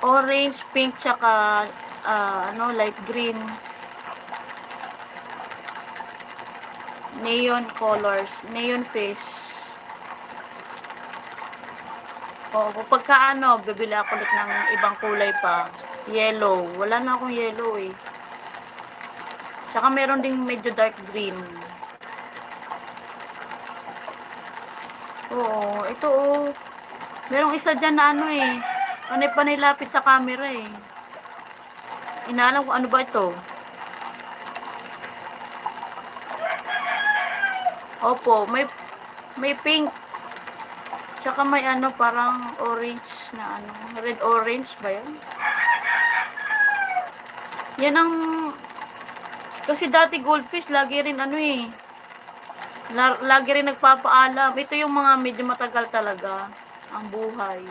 Orange, pink, tsaka light green. Neon colors, neon fish. O, pagka bibili ako ulit ng ibang kulay pa. Yellow. Wala na akong yellow eh. Tsaka meron ding medyo dark green. Oo, ito oh. Merong isa dyan na eh. Panay-panay lapit sa camera eh. Inaalam ko ano ba ito. Opo, may pink. Tsaka may parang orange na red orange ba yan? Yan ang, kasi dati goldfish, lagi rin lagi rin nagpapaalam. Ito yung mga medyo matagal talaga ang buhay.